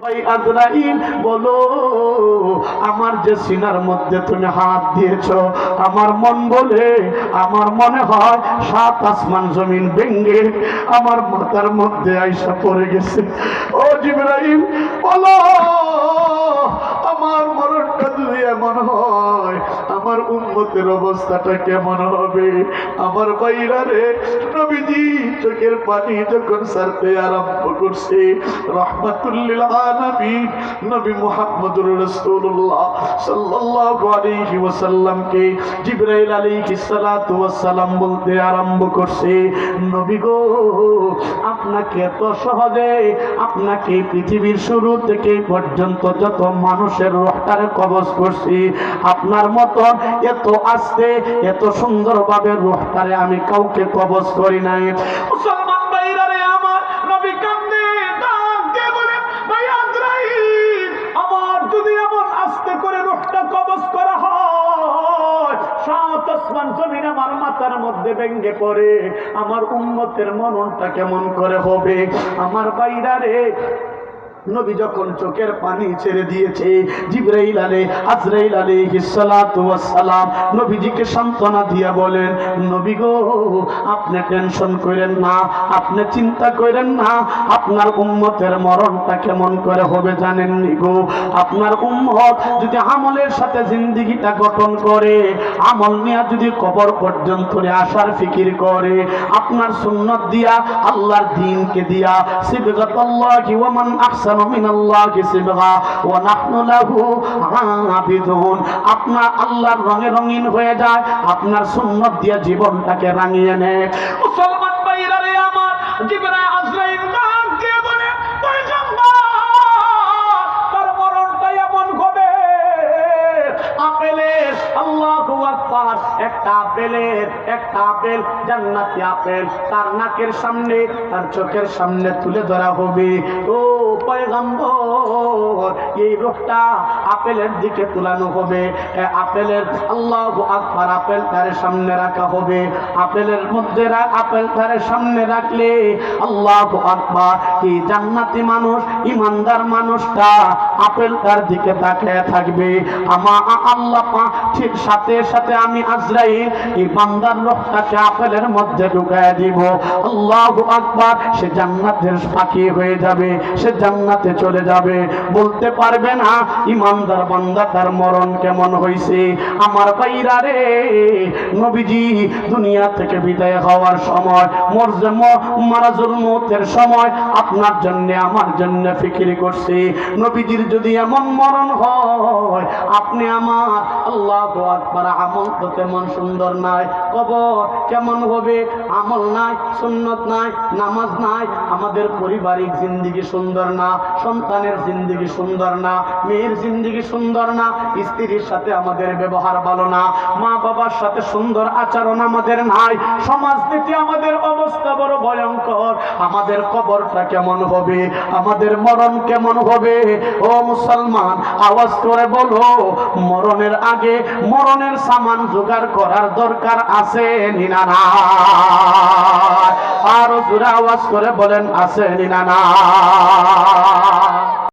ভাই আজরাইল বলো, আমার যে সিনার মধ্যে তুমি হাত দিয়েছো, আমার মন বলে, আমার মনে হয় 7 আসমান জমিন ভেঙে আমার মাথার মধ্যে আইসা পড়ে গেছে। ও জিবরাইল বলো, আমার মরণটা যদি এমন হয়, আমার উম্মতের অবস্থাটা কেমন হবে? আমার ভাইরা রে, নবীজি চোখের পানি যখন ছাড়তে আরম্ভ করছে, রাহমাতুল লিল আলামিন নবী মুহাম্মদুর রাসূলুল্লাহ সাল্লাল্লাহু আলাইহি ওয়াসাল্লামকে জিবরাইল আলাইহিস সালাতু ওয়াস সালাম বলতে আরম্ভ করছে, নবী গো, আপনাকে এত সহজে, আপনাকে পৃথিবীর শুরু থেকে পর্যন্ত যত মানুষের রূহটারে কবজ করছি, আপনার মতো এত আস্তে, এত সুন্দরভাবে রূহটারে আমি কাউকে কবজ করি নাই। মুসলমান ভাইরা রে, আমার নবী কান্দে, ডাক দিয়ে বলে, ভাই আজরাইল, আমার যদি এমন আস্তে করে রূহটা কবজ করা হয়, 7 আসমান জমিন আমার মাথার মধ্যে ভেঙে পড়ে, আমার উম্মতের মননটা কেমন করে হবে? আমার ভাইরা রে, নবী যখন চোখের পানি ছেড়ে দিয়েছে, জিবরাইল আজরাইল আলাইহিস সালাতু ওয়াস সালাম নবীজিকে সান্ত্বনা দিয়া বলেন, নবী গো, আপনি টেনশন করেন না, আপনি চিন্তা করেন না, আপনার উম্মতের মরণটা কেমন করে হবে জানেন নি গো? আপনার উম্মত যদি আমলের সাথে জিন্দেগিটা গঠন করে, আমল নিয়ে যদি কবর পর্যন্ত আসার ফিকির করে, আপনার সুন্নাত দিয়া, আল্লাহর দ্বীনকে দিয়া, সিবগাতুল্লাহি ওয়া মান আহসান মিনাল্লাহি সিবগা ওয়া নাহনু লাহু আবিদুন, আপনার আল্লাহর রঙে রঙিন হয়ে যায়, আপনার সুন্নাত দিয়ে জীবনটাকে রাঙিয়ে নেয়। মুসলমান ভাইরা রে, আমার জিবরাইল আজরাইল নাম কে বলে, পয়গম্বর, তার মরণটা এমন হবে, আপেলের, আল্লাহু আকবার, একটা আপেল জান্নাতি আপেল তার নাকের সামনে, তার চোখের সামনে তুলে ধরা হবে। ও পয়গম্বর, এই রূহটা আপেলের দিকে তুলানো হবে, আপেলের, আল্লাহু আকবার, আপেল তার সামনে রাখা হবে, আপেলের মধ্যে আপেল তার সামনে রাখলে, আল্লাহু আকবার, এই জান্নাতি মানুষ, ইমানদার মানুষটা আপেল তার দিকে তাকিয়ে থাকবে। আমার আল্লাহ পাক ঠিক সাথে সাথে আমি আজরাইল এই বান্দার রূহটাকে আপেলের মধ্যে ঢুকায় দিব। আল্লাহু আকবার, সে জান্নাতের পাখি হয়ে যাবে, সে জান্নাতে চলে যাবে, বলতে পারবে না ইমানদার বান্দা তার মরণ কেমন হয়েছে। আমার ভাইরা রে, নবীজি দুনিয়া থেকে বিদায় হওয়ার সময়, মারাজুল মউতের সময় আপনার জন্য, আমার জন্য ফিকির করছে, নবীজির যদি এমন মরণ হয়, আপনি আমার, আল্লাহু আকবার, আমল তো তেমন সুন্দর নাই, কবর কেমন হবে? আমল নাই, সুন্নত নাই, নামাজ নাই, আমাদের পারিবারিক জিন্দেগি সুন্দর না, সন্তানের জিন্দেগি সুন্দর না, মেয়ের জিন্দেগি সুন্দর না, স্ত্রীর সাথে আমাদের ব্যবহার ভালো না, মা বাবার সাথে সুন্দর আচরণ আমাদের নাই, সমাজনীতি আমাদের অবস্থা বড় ভয়ঙ্কর, আমাদের কবরটা কেমন হবে? আমাদের মরণ কেমন হবে? ও মুসলমান, আওয়াজ করে বলো, মরণের আগে মরণের সামান জোগাড় করার দরকার আছে না না? আরো জোরে আওয়াজ করে বলেন, আছে না না?